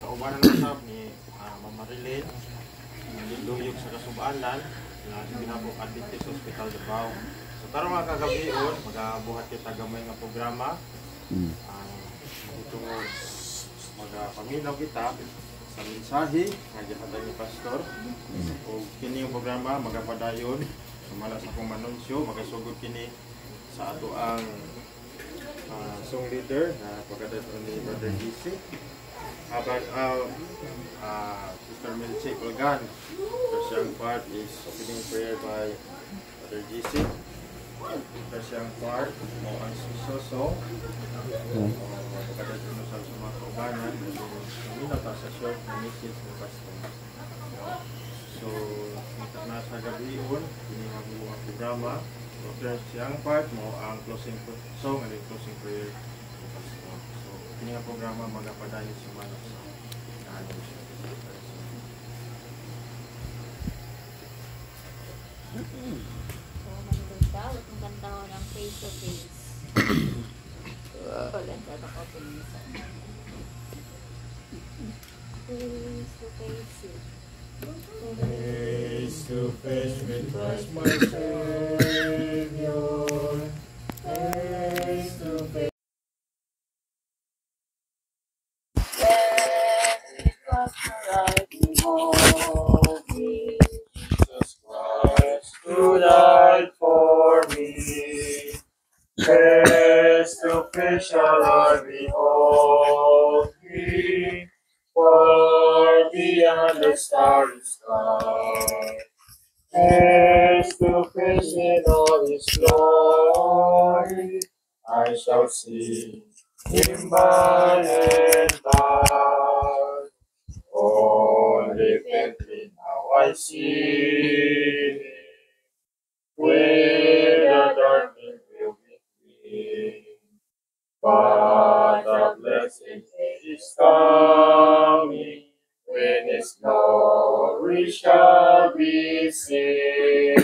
Kaubanan ng usap ni Mama Rilin, luyog sa kasubanan na ginabuk Adventist Hospital Davao. So karon mga kagabion, magabuhat kita gamay nga programa. Tungod magapaminaw kita sa mensahe nga gihatag ni pastor. O kini yung programa magapadayon sumala sa akong manunsyo, magasugod kini sa ato ang song leader na pagkadayon ni Brother DC. Sister Melchie Colgan. First young part is opening prayer by Brother GC. First young part mo ang susosong. Pagkadayon sa mga kaubanan, minata sa short na message ng pastor. So, na sa gabion, ini ang mga programa. So, first young part mo ang closing song and closing prayer. Ini ang programa magapadayon sa mga So, manulog ka, huwag mong kantaon ng face to face. Paganda na ko pinisa. Face to face. Face to face with Christ my Savior. Face to face. Jesus Christ, who died for me. Face to face shall I behold thee, for beyond the starry sky. Face to face in all his glory, I shall see him by and by. Only faintly now I see him, where the darkness will be free. But the blessed day is coming, when his glory shall be seen.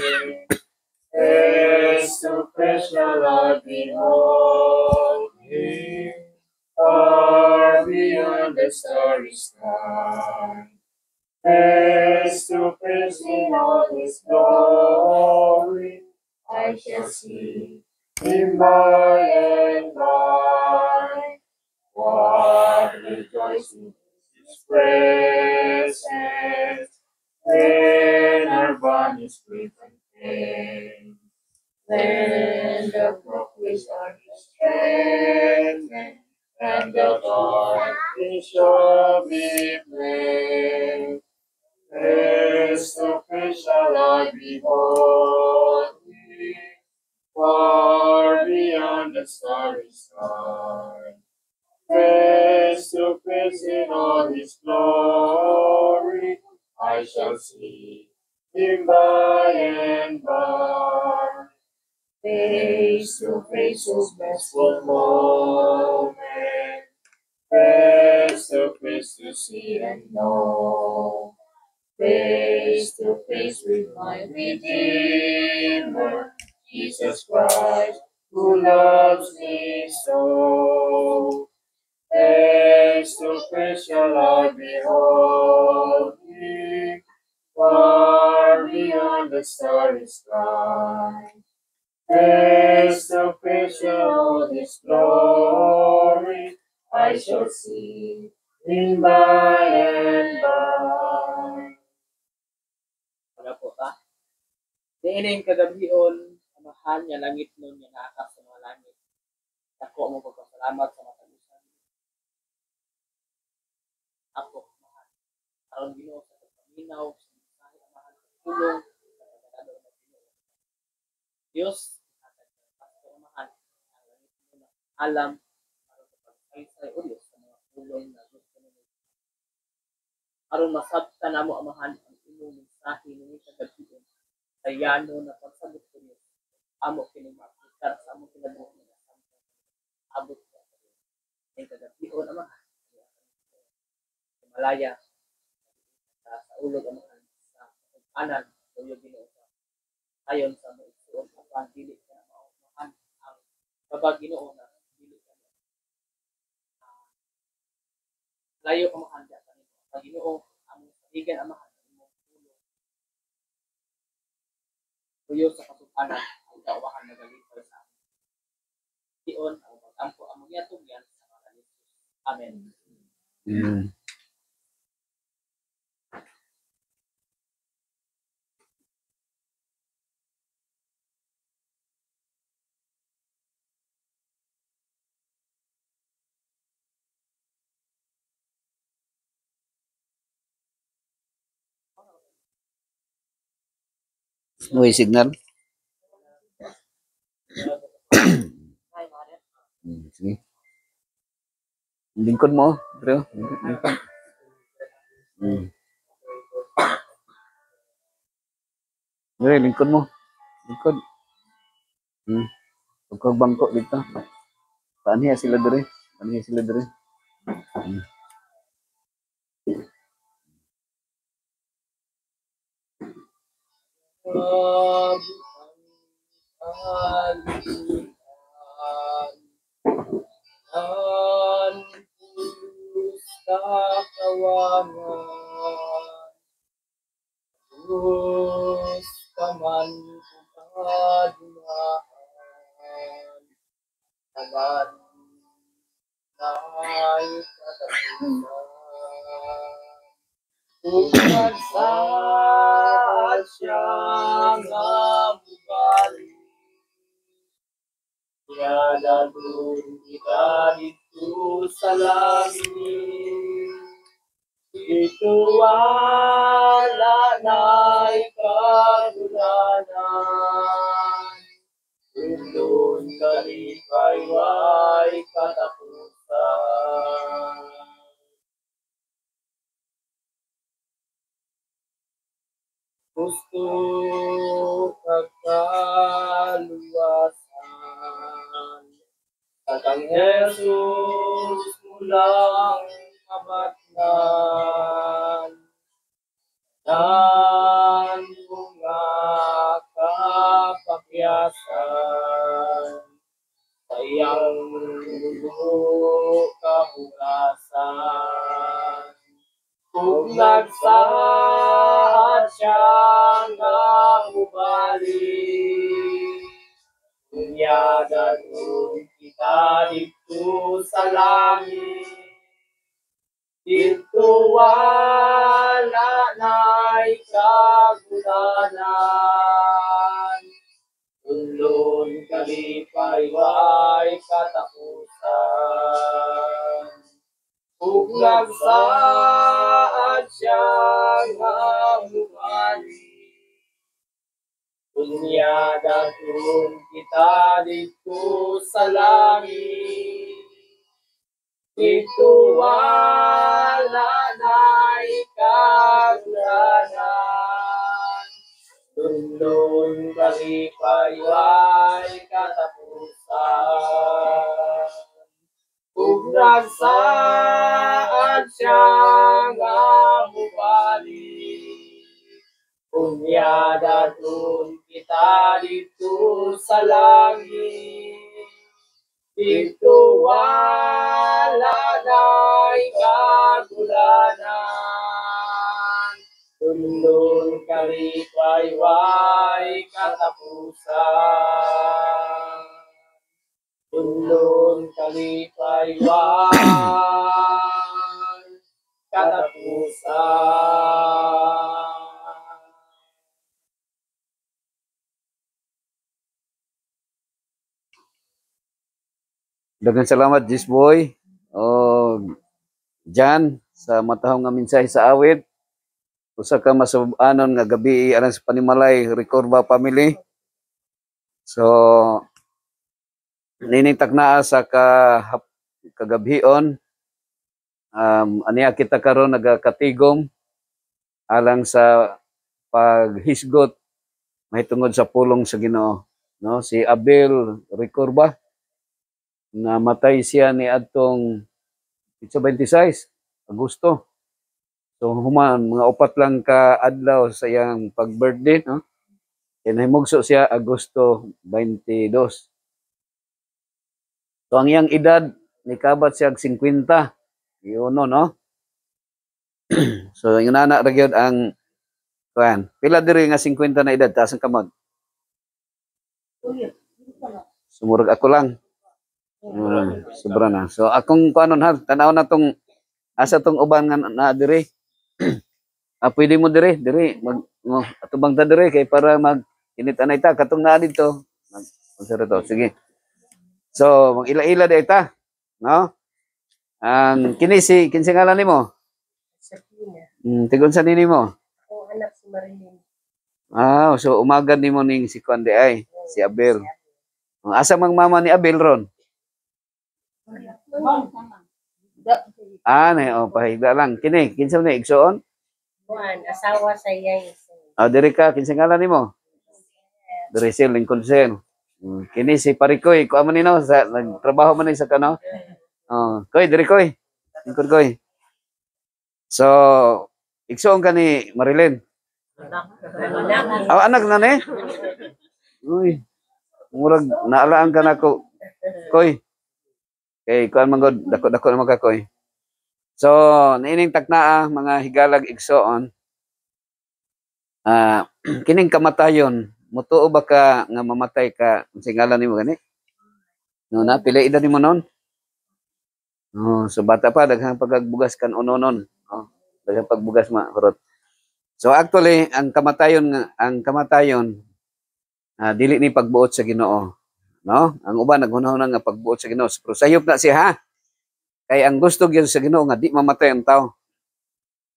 Face to face shall I behold him, far beyond the starry sky. Face to face in all his glory, I shall see him by and by. What rejoicing is his presence, when our bodies free from pain. When the brokenness are strengthened, and the darkness shall be plain. Face to face shall I behold thee, far beyond the starry sky. Face to face in all his glory, I shall see him by and by. Face to face, those blissful moment. Face to face to see and know. Face to face with my Redeemer, Jesus Christ, who loves me so. Face to face shall I behold thee, far beyond the starry sky. Face to face shall his glory, I shall see him by and by. Wala po ba? Diining kagabion, amahan niya langit nun niya nakaka sa mga langit. Ako mo pagpasalamat sa matagusan. Ako, amahan. Aron Ginoo sa pagpaminaw, sa mensahe, amahan sa tulong, sa pagkakadalo ng Ginoo. Diyos, pastor amahan, ang langit mo na alam, aron sa pagkaisay o Diyos sa mga tulong na gusto nyo. Aron masabta na mo amahan ang imong mensahe ng kagabion. Sayano na pagsabot ko niyo, amo kinumapikar sa among kinabuhi na abot ka sa iyo. Ang kagabion amahan, Himalaya, sa ulog amahan, sa anan, tuyo Ginoo sa ayon sa mga isuon, apan dili ka na maumahan ang babag Ginoo na dili ka na layo amahan sa Ginoo among panigan amahan imong tulong. Tuyo sa kasug-anan ang kauwahan nagalipay sa amin. Dion ang pag-ampo among yatugyan sa ngalan ni Jesus. Amen. May signal. Sige. Lingkod mo, bro. Lingkod. Bro, lingkod mo. Lingkod. Huwag bangko dito. Paaniya sila diri. Paaniya sila diri. Saat siya nga bubalik, yadadun kita dito sa langit. Ito wala na'y kagulanan, undon kalipay-way katapusan. Gusto kakaluwasan Tatang Jesus mulang kabatnan ng mga kapakyasan sa iyang mundo kahugasan. Kung nagsaad siya nga mubalik, unyadanon kita dito sa langit. Dito wala na'y kagulanan, undon kalipay-way katapusan. Kung nagsaad siya nga bumalik, unyadanon kita dito sa langit. Dito wala na'y kagulanan, undon kalipay-way katapusan. Kung nagsaad siya nga bumalik, unyadanon kita dito sa langit. Dito wala na'y kagulanan, undon kalipay-way katapusan. Undon kalipay-way katapusan. Daghang salamat, Jisboy. O Jan, sa matahong nga mensahe sa awit. Usa ka masub-anon nga gabi alang sa Panimalay Recorva family. So, nining taknaa sa kagabhion, aniya kita karon nagakatigom alang sa paghisgot mahitungod sa pulong sa Ginoo, no? Si Abel Recorva, namatay siya ni adtong 26 Agosto. So human mga upat lang ka adlaw sa iyang pag-birthday, no? Kaya nahimugso siya Agosto 22. So ang iyang edad nikabat siya 50. Yun no. So yung nana ra gyud ang kuan. Pila diri nga 50 na edad taas ang kamot. Sumurag ako lang. Sobra na. So akong kuanon ha, tanaw na tong asa tong uban nga na diri. Pwede mo diri mag atubang ta diri kay para mag init anay ta katong naa dito. Mag to. Sige. So mag-ila-ila da ita, no? Ang kinsi ngalan nimo? Sakina. Tigon sa nini mo? Ang anak si Marilyn. So umaga nimo ning si Kuan di ay, si Abel. Asa mang mama ni Abel ron? Pahigda lang. Kinsa ni igsoon? Juan, asawa sa Yay. Diri ka, kinsa ngalan nimo? Drisel Lincoln Sen. Kini si Parikoy, ko man nino sa nagtrabaho man ni sa kano. Koy diri koy. Lincoln koy. So, igsoon ka ni Marilyn. Anak na ni? Uy. Murag naalaan ka nako. Koy. Kay kuan man god dako-dako na magkakoy. So, niining taknaa mga higalag igsoon. Kining kamatayon, mutuo ba ka nga mamatay ka unsay ngalan nimo gani? No na pila edad nimo noon? So bata pa daghang pagbugas kan unonon. Daghang pagbugas kurot. So actually ang kamatayon dili ni pagbuot sa Ginoo, no? Ang uban naghunahuna nga pagbuot sa Ginoo. Pero sayop na siya ha. Kay ang gusto gyud sa Ginoo nga di mamatay ang tawo.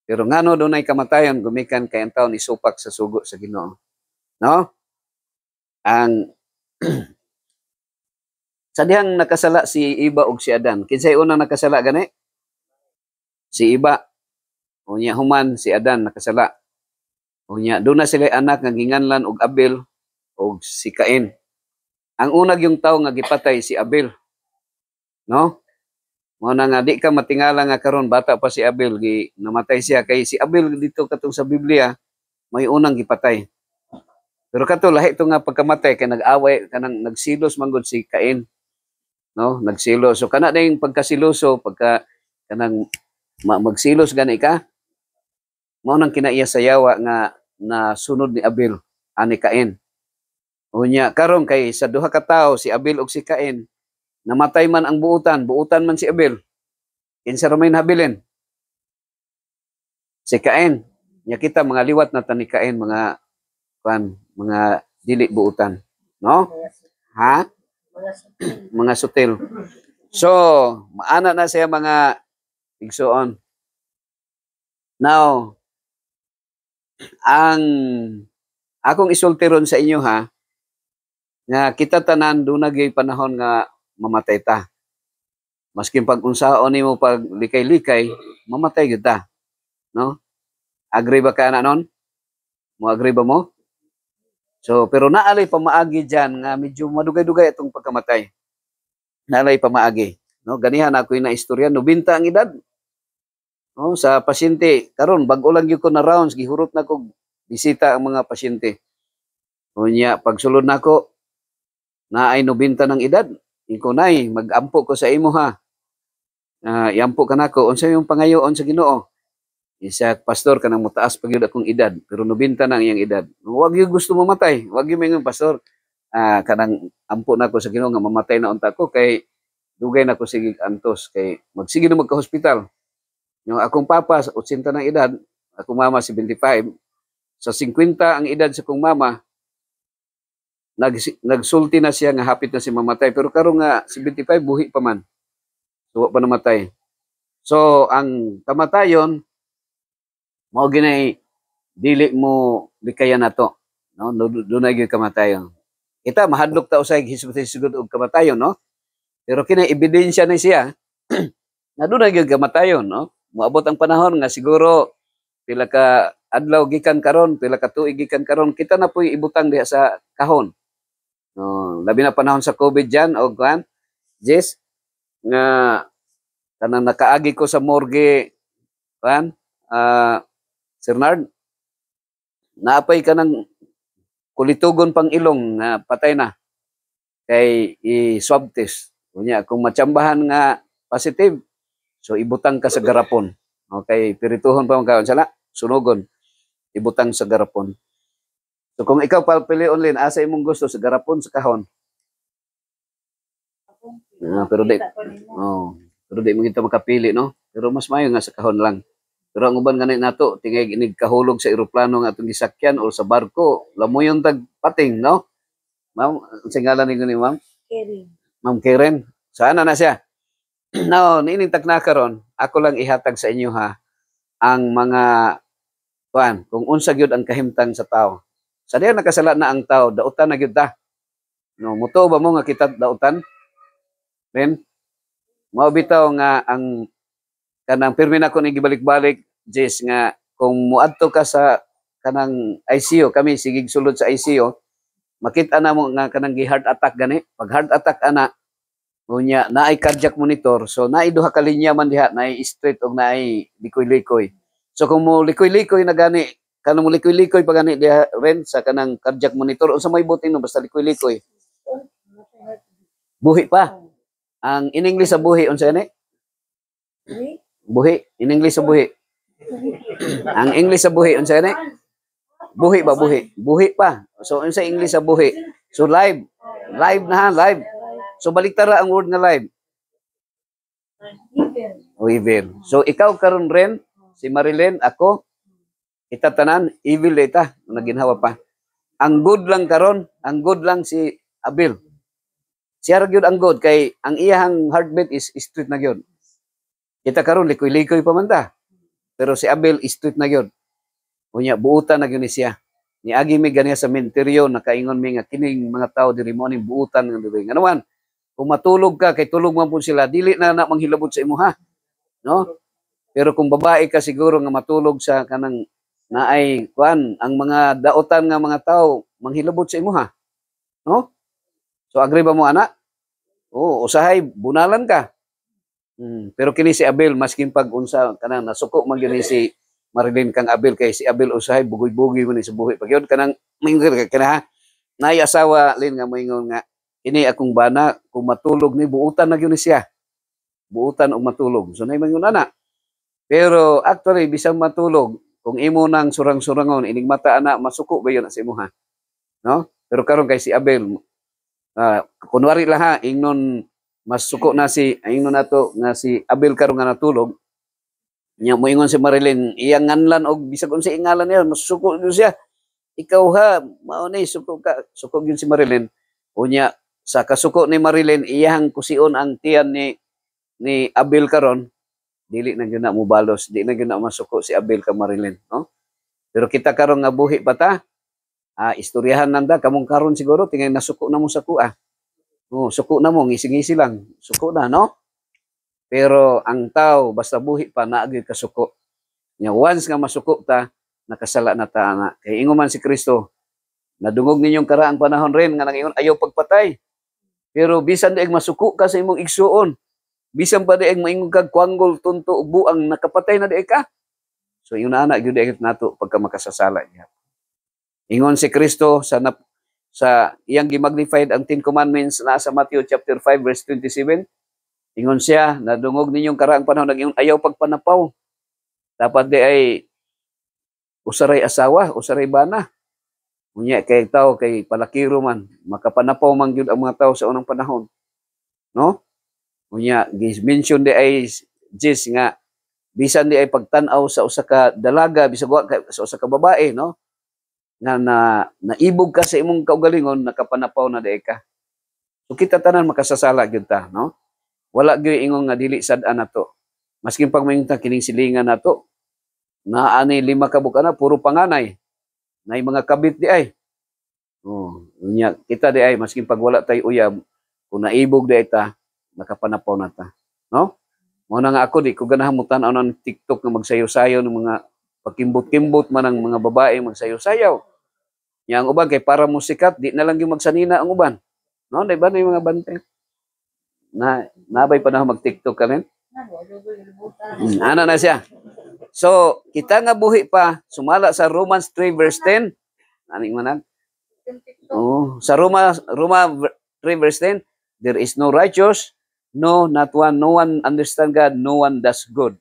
Pero ngano dunay kamatayon gumikan kay ang tawo ni supak sa sugo sa Ginoo. No? Ang sa dihang nakasala si Iba ug si Adan. Kinsay unang nakasala gani? Si Iba. Unya human si Adan nakasala. Unya doon na sila anak nga ginganlan og Abel og si Cain. Ang unag yung tawo nga gipatay si Abel. No? Mo na nga di ka matingala nga karon bata pa si Abel namatay siya kay si Abel dito katong sa Biblia may unang gipatay. Pero kato lahi ito nga pagkamatay kay nag-away kanang nagsilos man gud si Cain. No, nagsilos. So kana ding pagkasiloso pagka kanang magsilos gani ka. Mao nang kinaiya sa yawa nga nasunod ni Abel ani Cain. Unya karon kay sa duha ka tawo si Abel ug si Cain namatay man ang buutan man si Abel. Kinsa ra may nabilin? Si Cain. Nya kita mga liwat na tani Cain mga dili buutan, no? Ha? Mga sutil. So, maana na siya mga igsoon. Now, ang akong isulti ron sa inyo ha, nga kita tanan doon nagay panahon nga mamatay ta. Maskin pag unsaon nimo pag likay-likay, mamatay gyud ta. No? Agree ba ka na nun? Mo agree ba mo? So, pero naalay pamaagi dyan nga medyo madugay-dugay itong pagkamatay. Naalay pamaagi. No? Ganihan ako yung naistorya, 90 ang edad. No? Sa pasyente, karon bago lang yung ko na rounds, gihurot na ko, bisita ang mga pasyente. Unya, pagsulod na ko, na ay 90 ng edad. Iko nay, mag-ampo ko sa imo ha. Iampo ka na ko. Unsa yung pangayoon sa Ginoo? Isa pastor kanang mutaas pag yun akong edad pero 90 na ang iyang edad. Wag yung gusto mamatay. Wag yung mingon pastor. Kanang ampo na ko sa Ginoo nga mamatay na unta ko kay dugay na ko sige antos kay magsige na magka-hospital. Yung akong papa 80 ng edad, akong mama 75. Sa 50 ang edad sa akong mama, nagsulti na siya nga hapit na si mamatay pero karon nga 75 buhi pa man. So pa namatay. So ang kamatayon mao ginay dili mo likayan nato, no? Dunay gyud kamatayon. Kita mahadlok ta usay hisugod og kamatayon, no? Pero kinay ebidensya na siya na dunay gyud kamatayon, no? Moabot ang panahon nga siguro pila ka adlaw gikan karon, pila ka tuig gikan karon, kita na po'y ibutang diha sa kahon. No, labi na panahon sa COVID diyan og kan, Jess nga kanang nakaagi ko sa morgue kan, Sir Nard, naapay ka ng kulitugon pang ilong na patay na kay i-swab test. Kunya, kung matsambahan nga positive, so ibutang ka sa garapon. Okay, pirituhon pa man kaon sala, sunugon, ibutang sa garapon. So kung ikaw papilion Lin, asa imong gusto sa garapon sa kahon? Pero di, oh, pero di mo kita makapili, no? Pero mas mayo nga sa kahon lang. Pero ang uban ganit nato, tingay inig kahulog sa eroplano nga atong gisakyan o sa barko, lamoyon tag pating, no? Ma'am, singalan ni ma'am? Kering. Ma'am Karen. Sana na siya. Now, nining takna karon, ako lang ihatag sa inyo ha ang mga kung unsa gyud ang kahimtang sa tao. Sa diha nakasala na ang tao, dautan na gyud ta. No, muto ba mo nga kita dautan? Men, mao bitaw nga ang kanang pirmi na ko ni gibalik-balik Jess nga kung muadto ka sa kanang ICU, kami sigig sulod sa ICU, makita na mo nga kanang gi-heart attack gani. Pag heart attack ana, unya naay cardiac monitor. So naay duha ka linya man diha, naay straight ug naay likoy-likoy. So kung mo likoy-likoy na gani, kanang mo likoy-likoy pa gani diha ren sa kanang cardiac monitor, unsa may buting no basta likoy-likoy. Buhi pa. Ang in English sa buhi unsa ni? Buhi, in English sa buhi. Ang English sa buhi unsa ni? Buhi ba buhi? Buhi pa. So unsa English sa buhi? So live. Live na ha, live. So baliktara ang word nga live. Evil. So ikaw karon ren, si Marilyn, ako, kita tanan evil data, naginhawa pa. Ang good lang karon, ang good lang si Abel. Siya ra gyud ang good kay ang iyang heartbeat is straight na gyud. Kita karon likoy-likoy pa man ta. Pero si Abel straight na gyud. Unya buutan na gyud ni siya. Niagi mi ganiya sa menteryo nakaingon mi nga kining mga tawo diri mo ning buutan nga diri. Nga naman, kung matulog ka kay tulog man pud sila, dili na manghilabot sa imo ha. No? Pero kung babae ka siguro nga matulog sa kanang naay ang mga daotan nga mga tawo manghilabot sa imo ha. No? So agree ba mo ana? Oo, usahay bunalan ka. Pero kini si Abel maskin pag unsa kanang nasuko man gyud si Marilyn kang Abel kay si Abel usahay bugoy-bugoy man sa buhi pag yun kanang mingon ka kana ha. Nay asawa Lin nga moingon nga ini akong bana kung matulog ni buutan na gyud ni siya. Buutan og matulog. So nay moingon ana. Pero actually bisang matulog kung imo nang surang-surangon ining mata ana masuko ba yun sa imo ha. No? Pero karon kay si Abel kunwari lang ha, ingnon mas suko na si ingnon nato nga si Abel karon nga natulog. Nya moingon si Marilyn, iyang nganlan og bisag unsa ingalan niya, mas suko gyud siya. Ikaw ha, mao ni suko ka, suko gyud si Marilyn. Unya sa kasuko ni Marilyn, iyang kusion ang tiyan ni Abel karon, dili na gyud na mobalos, di na gyud na masuko si Abel ka Marilyn, no? Pero kita karon nga buhi pa ta, istoryahan nanda kamong karon siguro tingay nasuko na mo sa kuha. Oh, suko na mo ngisi-ngisi lang. Suko na, no? Pero ang tao basta buhi pa naagi kasuko. Nya once nga masuko ta, nakasala na ta na. Kay ingon man si Kristo, nadungog ninyong karaang panahon rin nga nangingon ayaw pagpatay. Pero bisan daig masuko ka sa imong igsuon, bisan pa daig maingon kag kwanggol tunto ug buang nakapatay na daig ka. So yun na gyud nato pagka makasasala niya. Ingon si Kristo sa iyang gimagnified ang 10 commandments na sa Matthew chapter 5 verse 27. Ingon siya, nadungog ninyong karaang panahon nag ayaw pagpanapaw. Dapat di ay usaray asawa, usaray bana. Unya kay tao kay palakiro man, makapanapaw man gyud ang mga tao sa unang panahon. No? Unya gi-mention di ay Jess nga bisan di ay pagtan-aw sa usa ka dalaga bisag sa usa ka babae, no? Na naibog ka sa imong kaugalingon nakapanapaw na di ka. So kita tanan makasasala gyud ta, no? Wala gyud ingon nga dili sad-an nato. Maskin pag mayong kining silingan nato, na ani 5 ka bukana puro panganay. Nay mga kabit di ay. Oh, unya kita di ay maskin pag wala tay uyab, kung naibog di ay ta, nakapanapaw na ta, no? Mo na nga ako di ko ganahan mo tan-aw ng TikTok nga magsayaw-sayaw ng mga pakimbot-kimbot man ang mga babae magsayaw-sayaw. Yang uban kay para mo sikat, di na lang yung magsanina ang uban. No, di ba na yung mga bantay? Nabay pa na mag-TikTok ka rin? Ano na siya? So, kita nga buhi pa, sumala sa Romans 3 verse 10. Aning manag? Oh, sa Roma 3 verse 10, there is no righteous, no, not one, no one understand God, no one does good.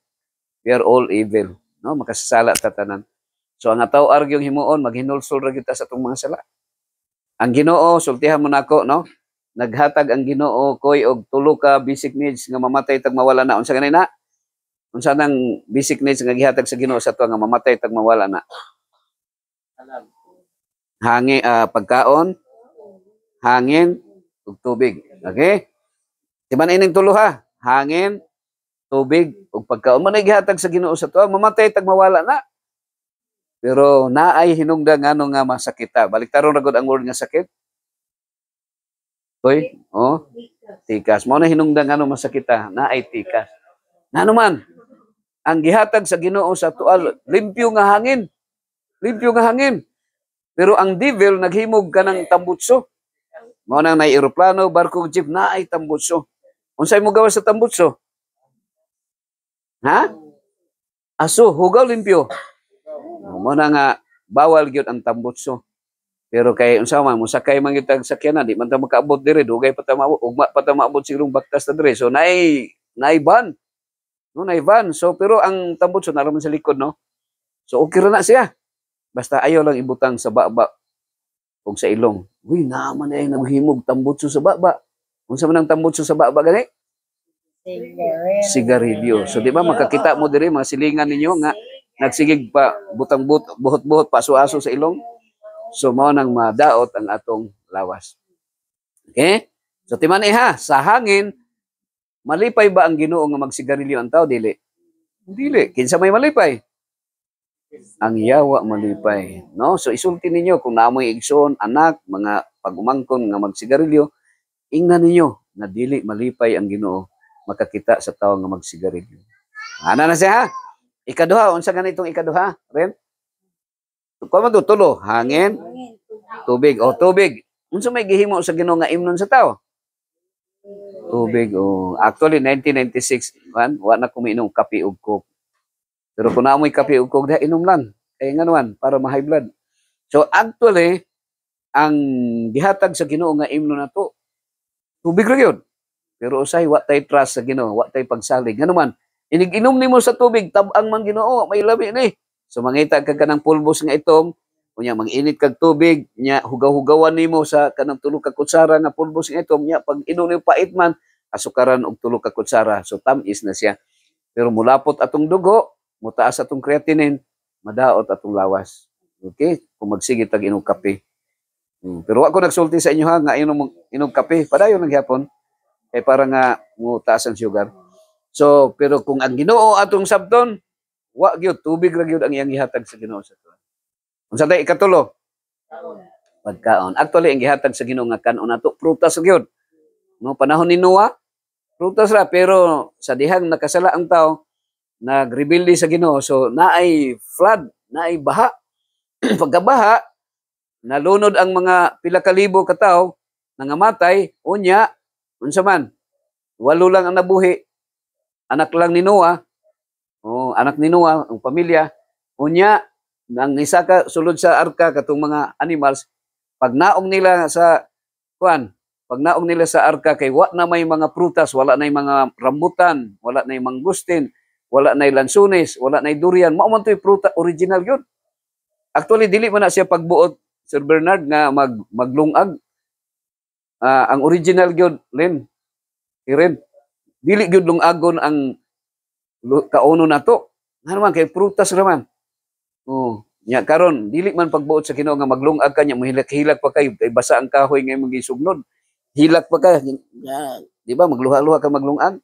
we are all evil, no? Makasasala ta tanan. So ang ataw argyong himuon maghinulsol ra gyud ta sa atong mga sala. Ang Ginoo sultihan mo nako, no? Naghatag ang Ginoo koy og tulo ka basic needs nga mamatay tag mawala na. Unsa ganina? Unsa nang basic needs nga gihatag sa Ginoo sa tuwa nga mamatay tag mawala na? Alam. Pagkaon, hangin, ug tubig. Okay? Timan ining tulo ha. Hangin, tubig, ug pagkaon. Man gihatag sa Ginoo sa tuwa mamatay tag mawala na. Pero naay hinungdan ngano nga masakita. Baliktaron ra gud ang word nga sakit. Hoy, oh, tikas. Mao na hinungdan ngano masakita. Naay tikas. Ngano man? Ang gihatag sa Ginoo sa tual, limpyo nga hangin. Limpyo nga hangin. Pero ang devil naghimog ka ng tambutso. Mao nang nay eroplano, barko, jeep na ay tambutso. Unsay mo gawa sa tambutso? Ha? Aso, hugaw limpyo. Mao na nga bawal gyud ang tambutso. Pero kay unsa man mo sakay man gyud tag sakyanan, di man ta makaabot dire, dugay pa ta maabot, ugma pa ta maabot silong baktas ta dire. So nay van. No, nay van. So pero ang tambutso naraman sa likod, no? So okay ra na siya. Basta ayaw lang ibutang sa baba o sa ilong. Uy, naman ay naghimog tambutso sa baba. Unsa man ang tambutso sa baba gani? Sigarilyo. So di ba makakita mo diri mga silingan ninyo nga nagsigig pa butang buhot-buhot paso-aso sa ilong. So mao nang madaot ang atong lawas. Okay? So timan ha, sa hangin malipay ba ang Ginoo nga magsigarilyo ang tao dili? Dili. Kinsa may malipay? Ang yawa malipay, no? So isulti ninyo kung naamoy igsoon, anak, mga pagumangkon nga magsigarilyo, ingnan ninyo na dili malipay ang Ginoo makakita sa tawo nga magsigarilyo. Ana na siya ha? Ikaduha, unsa ganitong ikaduha? Ren? Kuha man tulo, hangin, tubig. O tubig. Unsa may gihimo sa Ginoo nga imnon sa tawo? Tubig. O actually 1996 wa na kumiinom kape ug coke. Pero kung naamoy kape ug coke, inom lang. Kaya nga naman, para ma-high blood. So actually, ang gihatag sa Ginoo nga imno na to, tubig ra gyud. Pero usay wa tay trust sa Ginoo, wa tay pagsalig. Nga naman, inig-inom nimo sa tubig, tab-ang man Ginoo, may labi ni. So mangita ka kanang pulbos nga itong, kunya mag-init kag tubig, nya hugaw-hugawan nimo sa kanang tulo ka kutsara nga pulbos nga itong, nya pag inom nimo pait man, asukaran og tulo ka kutsara. So tamis na siya. Pero mulapot atong dugo, mutaas atong creatinine, madaot atong lawas. Okay? Kung magsigit tag inom kape. Pero ako nagsulti sa inyo ha, nga inom kape, padayon lang gyapon. Kay para nga mutaas ang sugar. So, pero kung ang Ginoo atong sabton, wa gyud tubig ra gyud ang iyang gihatag sa Ginoo sa tuwa. Unsa tay ikatulo? Pagkaon. Actually ang gihatag sa Ginoo nga kanon nato prutas gyud. No panahon ni Noah, prutas ra pero sa dihang nakasala ang tao, nagrebelde sa Ginoo. So naay flood, naay baha. Pagkabaha, nalunod ang mga pila ka libo ka tawo, nangamatay, unya, unsa man, 8 lang ang nabuhi. Anak lang ni Noah. Oh, anak ni Noah, ang pamilya. Unya, ang isa ka sulod sa arka katong mga animals, pag naong nila sa pag naong nila sa arka kay wa na may mga prutas, wala na mga rambutan, wala na mangustin, wala na lansunes, wala na durian, mao man toy pruta original gyud. Actually dili man na siya pagbuot Sir Bernard nga maglungag. Ang original gyud len. Iren. Dili gyud lungagon ang kauno nato. Nga naman kay prutas raman. Oh, nya karon dili man pagbuot sa Ginoo nga maglungag ka nya mahilak-hilak pa kay basa ang kahoy nga imong gisugnod. Hilak pa ka, di ba magluha-luha ka maglungag.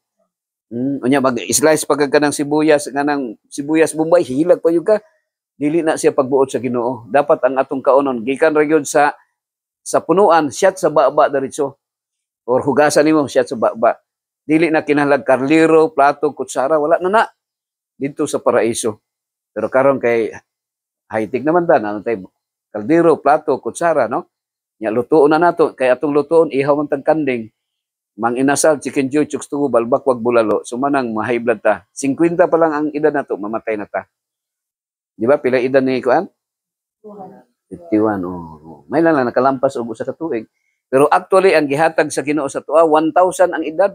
Unya mag-slice pa ka ng sibuyas nga ng sibuyas Bombay, hilak pa yun ka. Dili na siya pagbuot sa Ginoo. Dapat ang atong kaunon gikan ra gyud sa punuan, siyat sa baba diretso. Or hugasan nimo siyat sa baba. Dili na kinahanglan karliro, plato, kutsara, wala na dito sa paraiso. Pero karon kay high-tech naman ano tay kaldero, plato, kutsara, no? Nya lutuon na nato kay atong lutuon ihaw man tag kanding. Mang inasal, chicken joy, chooks tubo, balbakwag, bulalo. Sumanang ma-high blood ta. 50 pa lang ang edad nato, mamatay na ta. Di ba pila edad ni kuan? 51. Oh. May lang nakalampas og usa ka tuig. Pero actually ang gihatag sa Ginoo sa tuwa 1,000 ang edad.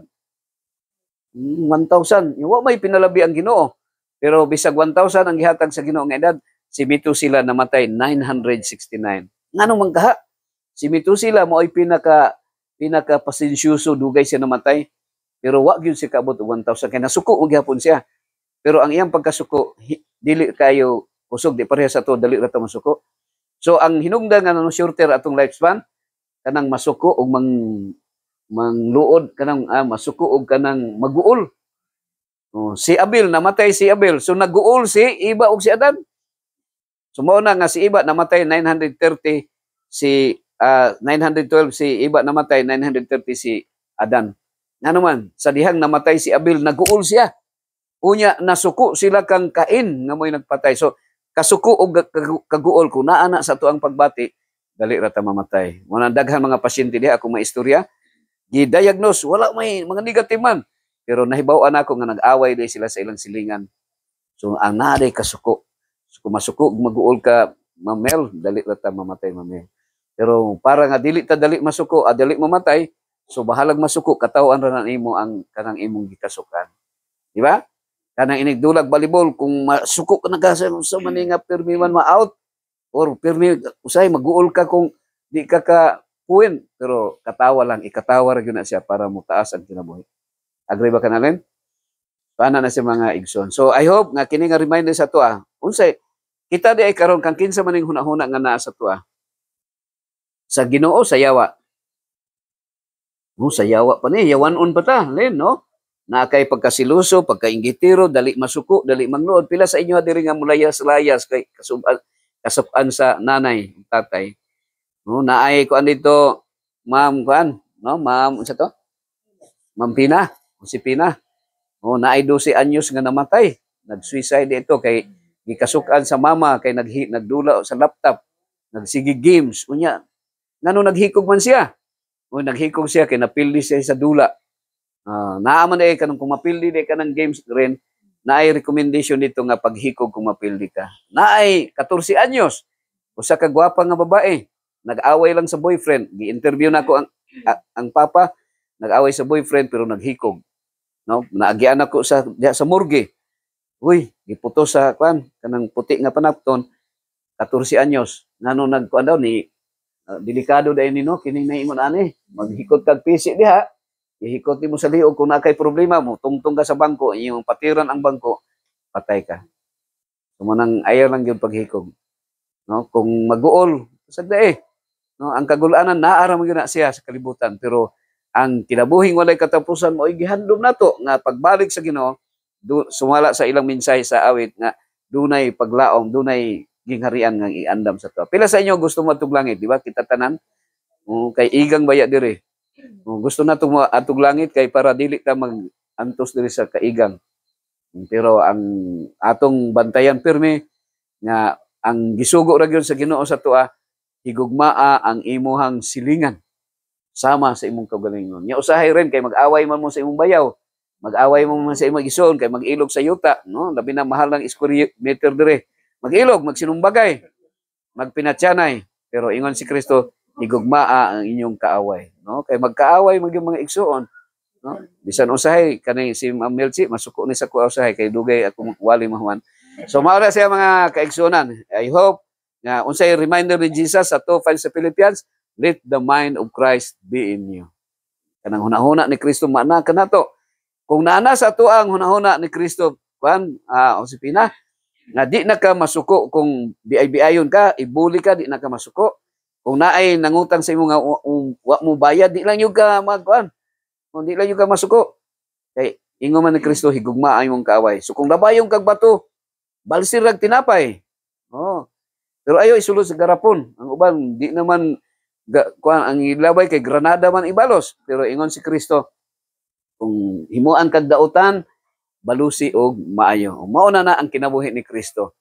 1,000. Wa may pinalabi ang Ginoo. Pero bisag 1,000 ang gihatag sa Ginoo nga edad, si Metusela namatay 969. Nganong manggaha? Si Metusela mo ay pinaka pasensyoso, dugay siya namatay. Pero wa gyud siya kaabot og 1,000 kay nasuko og gyapon siya. Pero ang iyang pagkasuko dili kayo kusog, di pareha sa to, dali ra ta masuko. So ang hinungdan nga no shorter atong lifespan kanang masuko og mangluod kanang masuko og kanang maguol. Si Abel namatay si Abel. So naguol si Iba ug si Adan. So mao na nga si Iba namatay 930, si 912 si Iba namatay 930 si Adan. Ngano man sa dihang namatay si Abel naguol siya. Unya nasuko sila kang Cain nga mo'y nagpatay. So kasuko og kaguol ko naa na sa tuang pagbati dali ra ta mamatay. Muna daghan mga pasyente diha ako maistorya. Gi-diagnose wala may mga negative man. Pero nahibaw-an ako nga nag-away day sila sa ilang silingan. So ang naaday kasuko. So kung masuko maguol ka mamel dali ra ta mamatay mamel. Pero para nga dili ta dali masuko, dali mamatay, so bahalag masuko katawan ra na nimo ang kanang imong gikasukan. Di ba? Kanang inigdulag volleyball kung masuko ka nagasa sa maninga pirmi man ma-out or pirmi usay maguol ka kung di ka puwin pero katawa lang ikatawa ra gyud na siya para mutaas ang kinabuhi. Agree ba kanalen? Paana na si mga igsoon. So I hope nga kini nga reminder sa to unsay kita di ay karon kang kinsa maning hunahuna nga naa sa to sa Ginoo sa yawa. Sa yawa pa ni yawanon pa ta len no? Na kay pagkasiluso, pagkainggitiro, dali masuko, dali mangluod. Pila sa inyo diri nga mulayas-layas kay kasuban sa nanay, tatay. No, naay ko andito, ma'am kuan, no, ma'am unsa to? Ma'am Pina, si Pina. No, naay 12 anyos nga namatay. Nag-suicide ito kay gikasukan sa mama kay nagdula sa laptop, nagsigi games unya. Ngano naghikog man siya? O naghikog siya kay napildi siya sa dula. Naaman ay kanang kung mapildi di ka ng games rin, naay recommendation dito nga paghikog kung mapildi ka. Naay 14 anyos, usa ka gwapa nga babae, nag-away lang sa boyfriend. Gi-interview na ko ang papa, nag-away sa boyfriend pero naghikog. No, naagian ako sa morgue. Uy, giputo sa kanang puti nga panapton, 14 anyos. Ngano nagkuan daw ni delikado dai ni no kining naingon ani, maghikot kag pisi diha. Ihikot mo sa liog kung nakay problema mo, tungtong ka sa bangko, yung patiran ang bangko, patay ka. Sumanang ayaw lang yung paghikog. No? Kung maguol, sagda no? Ang kagulanan, naara mo yun na siya sa kalibutan. Pero ang kinabuhing walay katapusan mo, gihandom na to, nga pagbalik sa Ginoo, sumala sa ilang minsay sa awit, nga dunay paglaom, dunay gingharian nga iandam sa to. Pila sa inyo gusto mo atong langit, di ba? Kita tanan, kay igang baya diri. Gusto na atong langit kay para dili ka mag-antos diri sa kaigang. Pero ang atong bantayan pirmi nga ang gisugo ra gyud sa Ginoo sa tuwa, higugmaa ang imuhang silingan sama sa imong kaugalingon. Nya usahay rin kay mag-away man mo sa imong bayaw, mag-away mo man sa imong igsoon kay mag-ilog sa yuta, no? Labi na mahal ng square meter dire. Mag-ilog, magsinumbagay, magpinatyanay. Pero ingon si Kristo, higugmaa ang inyong kaaway, no? Kay magkaaway mga igsoon, no? Bisan usahay kanay si Ma'am Melchi masuko ni sa kuha usahay kay dugay ako wali mahuman. So mao na siya mga kaigsuonan. I hope nga unsay reminder ni Jesus sa 2:5 sa Philippians, let the mind of Christ be in you. Kanang hunahuna ni Kristo maana kanato. Kung naana sa ato ang hunahuna ni Kristo, Josepina, nga di na ka masuko kung biay-biayon ka, ibuli ka, di na ka masuko. Kung naay nangutang sa imo nga wa mo bayad, di lang yung ka magkuan. Kung di lang yung ka masuko. Kay ingon man ni Kristo higugma ang imong kaaway. So kung labayong kag bato, balsirag tinapay. Oh. Pero ayo isulod sa garapon. Ang uban di naman kuan ang ilabay kay granada man ibalos. Pero ingon si Kristo, kung himuan kag dautan, balusi og maayo. Mao na ang kinabuhi ni Kristo.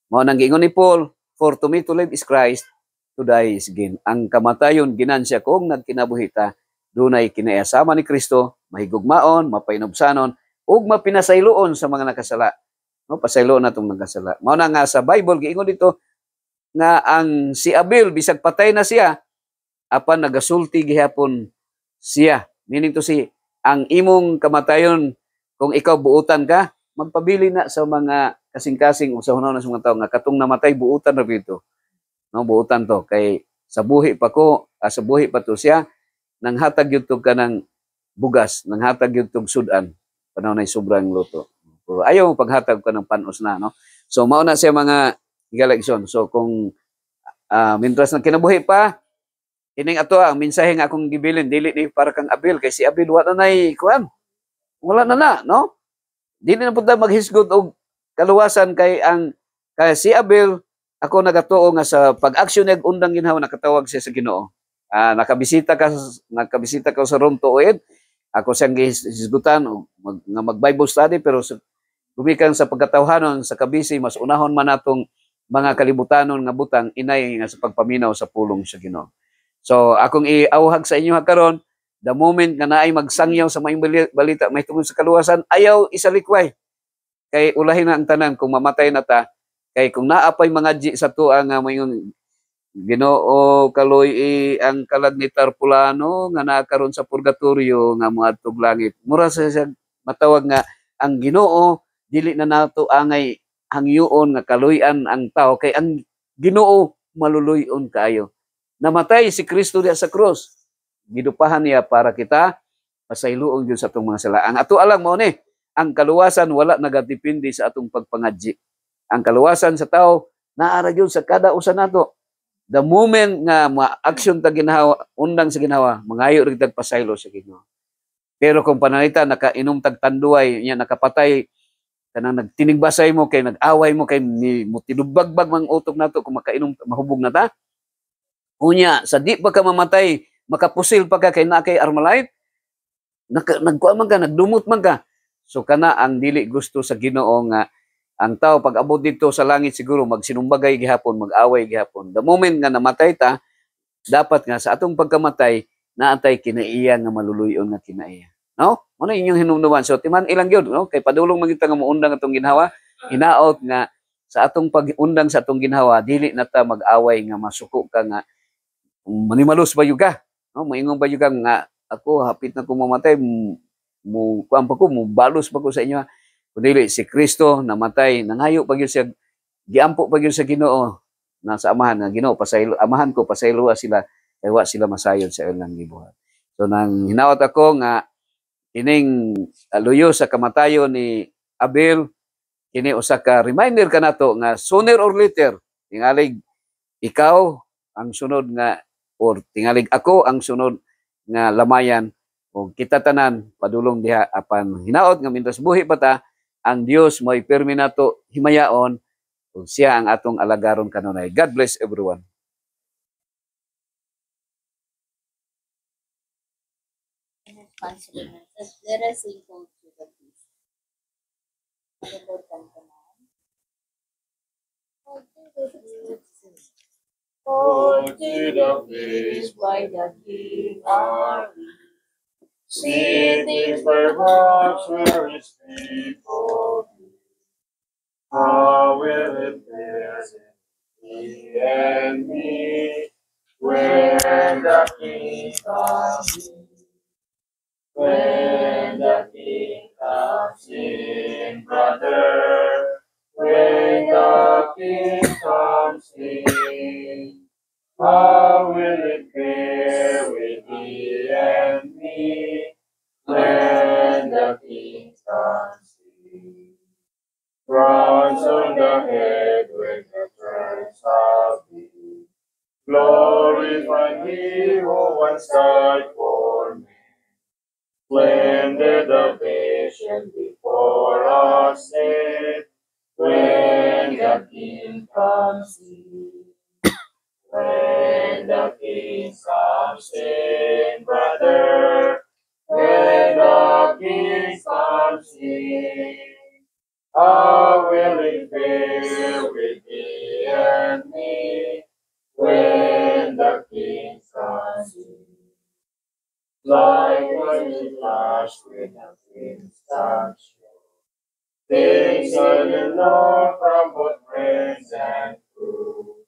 Mao nang giingon ni Paul, for to me to live is Christ, to die is gain. Ang kamatayon ginansya kung nagkinabuhi ta, dunay kinayasama ni Kristo, mahigugmaon, mapainobsanon, ug mapinasayloon sa mga nakasala. No, pasaylo na tong nakasala. Mao na nga sa Bible giingon dito nga ang si Abel bisag patay na siya, apan nagasulti gihapon siya. Meaning to si ang imong kamatayon kung ikaw buutan ka, magpabili na sa mga kasing-kasing usahon na sa mga tao nga katong namatay buutan ra bito. No, buutan to kay sa buhi pa ko, sa buhi pa to siya nanghatag gyud to kanang bugas, nanghatag gyud tog sudan panahon nay sobrang luto. So, ayaw mo paghatag ka ng panos na, no? So mao na siya mga galakson. So kung mintras na kinabuhi pa, ining ato ang mensahe nga akong gibilin dili ni para kang Abel kay si Abel wala nay kuan. Wala na, no? Dili na pud maghisgot og kaluwasan kay si Abel ako nagatuo nga sa pag-aksyon niyag undang ginhawa nakatawag siya sa Ginoo. Nakabisita ka sa room tuig. Ako siyang gihisgutan nga mag-Bible study pero gumikan sa pagkatawhanon sa kabisi mas unahon man natong mga kalibutanon nga butang inay nga sa pagpaminaw sa pulong sa Ginoo. So akong iawhag sa inyo karon the moment nga naay magsangyaw sa maayong balita may tungod sa kaluwasan ayaw isalikway. Kay ulahin na ang tanan kung mamatay na ta kay kung naapay mga ji sa tuwa nga mayon Ginoo kaloy ang kalagnitar pulano nga nakaron sa purgatorio nga moadtog langit. Mura sa siya matawag nga ang Ginoo dili na nato angay hangyoon nga kaloy-an ang tao kay ang Ginoo maluluy-on kaayo. Namatay si Kristo diha sa krus. Gidupahan niya para kita pasayloon gyud sa atong mga sala. Ang ato alang mao ni ang kaluwasan wala nagadepende sa atong pagpangadji. Ang kaluwasan sa tao naara gyud sa kada usa nato. The moment nga ma-action ta ginhawa, undang sa ginhawa, mangayo rig tag pasaylo sa Ginoo. Pero kung pananita nakainom tag tanduay, nya nakapatay kanang nagtinigbasay mo kay nag-away mo kay mo tinubagbag mang utok nato kung makainom mahubog na ta. Unya sa di pa ka mamatay, makapusil pa ka kay na kay Armalite, nagkuan man ka, nagdumot man ka. So kana ang dili gusto sa Ginoo nga ang tao pag abot dito sa langit siguro magsinumbagay gihapon, mag-away gihapon. The moment nga namatay ta, dapat nga sa atong pagkamatay naatay kinaiya nga maluluyon nga kinaiya. No? Ano inyong hinumduman? So timan ilang gyud, no? Kay padulong man kita nga muundang atong ginhawa, hinaot nga sa atong pag-undang sa atong ginhawa dili na ta mag-away nga masuko ka nga manimalos ba yuga? No? Moingon ba yuga nga ako hapit na ko mamatay mo kuan pa ko mo balos pa ko sa inyo. Kundi si Kristo namatay, nangayo pa gyud siya, giampo pa gyud sa Ginoo na sa amahan nga Ginoo pasaylo, amahan ko pasaylo sila kay wa sila masayod sa ilang gibuhat. So nang hinaot ako nga ining luyo sa kamatayon ni Abel kini usa ka reminder kanato nga sooner or later tingalig ikaw ang sunod nga or tingalig ako ang sunod nga lamayan o kita tanan padulong diha apan hinaot nga mintras buhi pa ta ang Dios mo'y permi nato himayaon ug siya ang atong alagaron kanunay. God bless everyone. Let us sing to the peace. Oh, to the place by the King our sitting perhaps where his people be. How will it bless thee and me when the King comes in? When the King comes in, brother, when the King comes in, how will it fare with thee and me when the King comes in? Crowns on the head when the turns shall be, glorify He who once died for me. Splendid the vision before us set, when the King comes in. When the King comes in, brother, when the King comes in, how will it fare with thee and me when the King comes in? Like lightning flash with a instant show, things I will know from both friends and crew.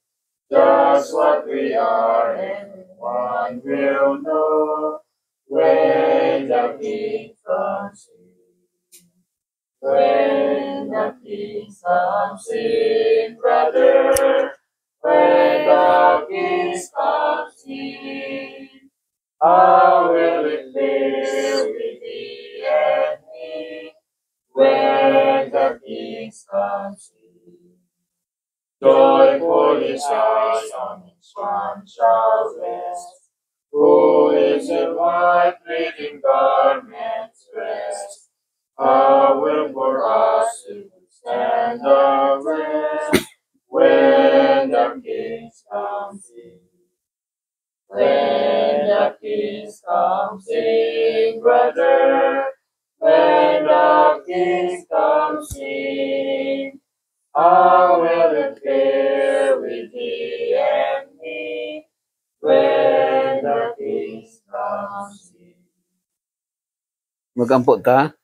Just what we are, everyone will know when the King comes in. When kings come, sing, brother. When the kings come, sing. How will it feel with thee and me when the kings come, sing? Joyfully Zion in one shall rest, who is in white reading garments rest. How will for us who stand the rest when the kings come, sing. When the kings come, sing, brother. When the kings come, sing. How will it fare with thee and me when the kings come, sing? Magampo ta.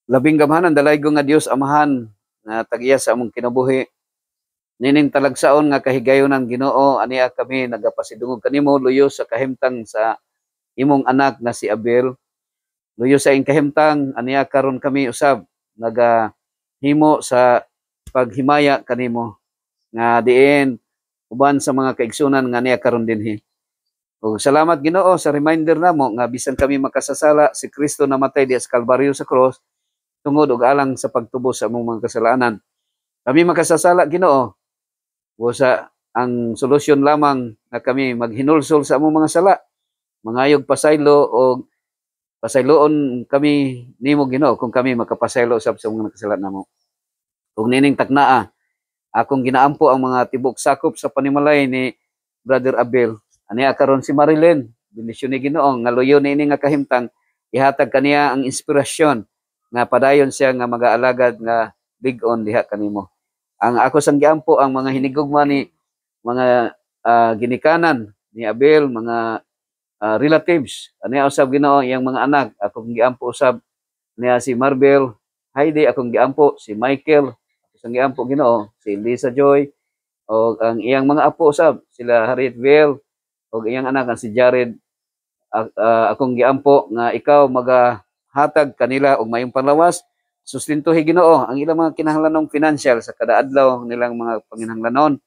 Labing gamhanan dalaygo nga Dios Amahan na tagiya sa among kinabuhi. Nining talagsaon nga kahigayon ng Ginoo, aniya kami nagapasidungog kanimo luyo sa kahimtang sa imong anak na si Abel. Luyo sa ing kahimtang aniya karon kami usab nagahimo sa paghimaya kanimo nga diin uban sa mga kaigsunan nga niya karon dinhi. Ug salamat Ginoo sa reminder namo nga bisan kami makasasala si Kristo namatay di sa Kalbaryo sa cross tungod og alang sa pagtubos sa among mga kasalanan. Kami makasasala Ginoo. Sa ang solusyon lamang na kami maghinulsol sa among mga sala. Mangayog pasaylo o pasayloon kami nimo Ginoo kung kami makapasaylo usab sa mga kasalanan namo. Ug nining taknaa akong ginaampo ang mga tibok sakop sa panimalay ni Brother Abel. Aniya karon si Marilyn, bendisyon ni Ginoo nga luyo niini nga kahimtang ihatag kaniya ang inspirasyon nga padayon siya nga mag-aalagad nga big-on diha kanimo. Ang ako sang giampo ang mga hinigugma ni mga ginikanan ni Abel, mga relatives. Aniya usab Ginoo iyang mga anak, akong giampo usab niya si Marbel, Heidi akong giampo, si Michael, akong giampo Ginoo, si Lisa Joy, o ang iyang mga apo usab, sila Harriet Bell, o iyang anak ang si Jared. Akong giampo nga ikaw magahatag kanila og mayong panlawas, sustintuhi Ginoo ang ilang mga kinahanglanong financial sa kada adlaw nilang mga panginahanglanon.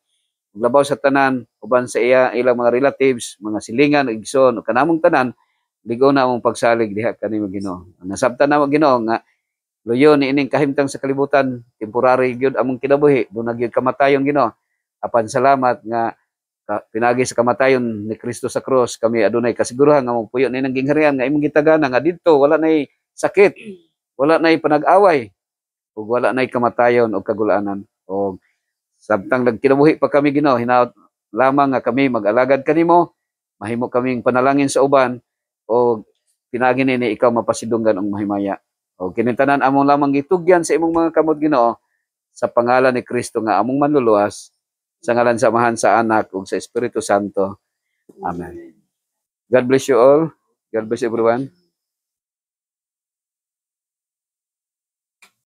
Labaw sa tanan uban sa ilang mga relatives, mga silingan, igsoon, o kanamong tanan, ligo na among pagsalig diha kanimo Ginoo. Nasabtan na mo Ginoo nga luyo ni ining kahimtang sa kalibutan, temporary gyud among kinabuhi, dunag gyud kamatayon Ginoo. Apan salamat nga pinagi sa kamatayon ni Kristo sa cross, kami adunay kasiguruhan nga mong puyo ni nang gingharian nga imong gitagana nga didto wala nay sakit, wala nay panag-away, ug wala nay kamatayon o kagulaanan. O sabtang nagkinabuhi pa kami Ginoo, hinaot lamang nga kami mag-alagad kanimo, mahimo kaming panalangin sa uban, o pinagi ni ikaw mapasidunggan ang mahimaya. O kinintanan among lamang gitugyan sa imong mga kamot Ginoo, sa pangalan ni Kristo nga among manluluwas, sa ngalan sa Amahan, sa Anak, ug sa Espiritu Santo. Amen. God bless you all. God bless everyone.